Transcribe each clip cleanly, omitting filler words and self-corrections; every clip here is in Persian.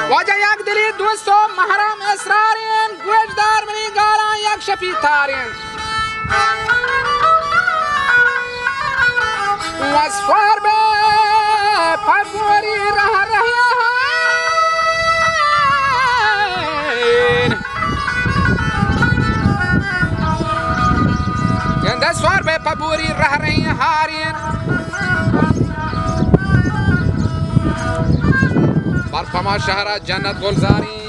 وجه یک دلی دوست و محرم اسرارین گوشدار منی گاران یک شفی تارین و سوار به پرگوری ره رهین گنده سوار به پرگوری ره رهین هارین برپما شهر جنت گلزاری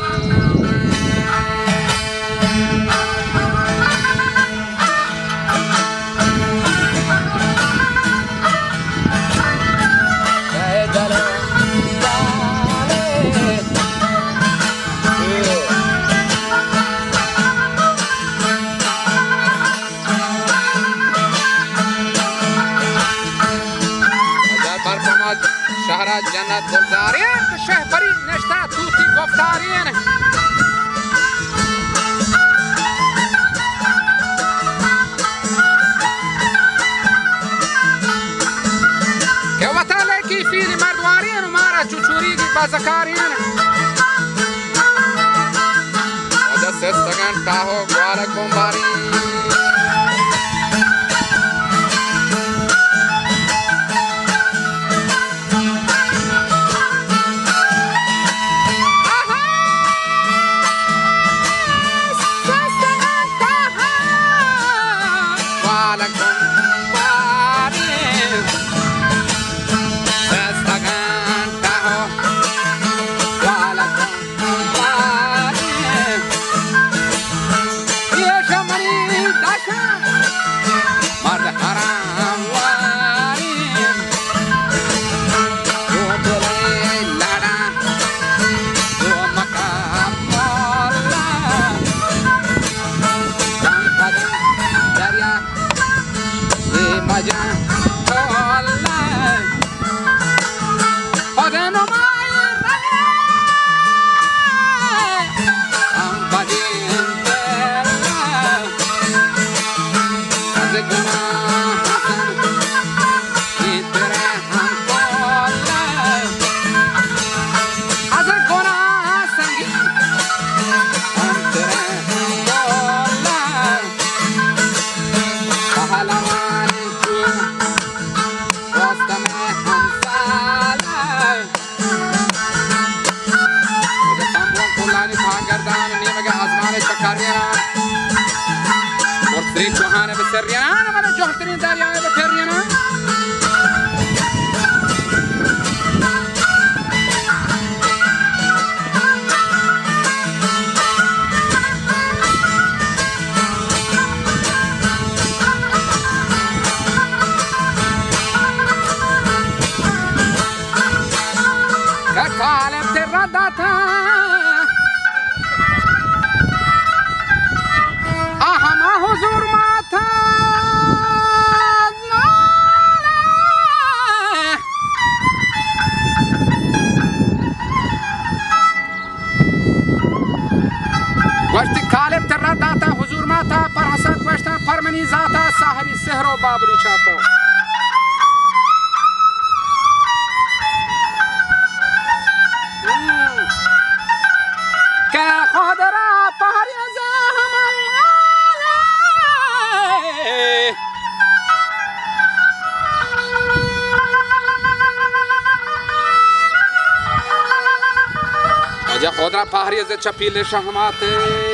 شهر جنت گلزارین که شهبری نشته توتی گفتارین که وطاله کی فیلی مردوارین و مارا چوچوری کی بازکارین و دست استگن تاهو گوارک بمبارین Seriana, ma già in Italia è Periana. Che cale terra data ahama huzur mata وقتی کالب تر داتا حضور ماتا پر حسد گوشتا پرمنی ذاتا ساحری سحر و بابری چاتا که خود را پهری زهمان خود را پهری ز چپیل شهماته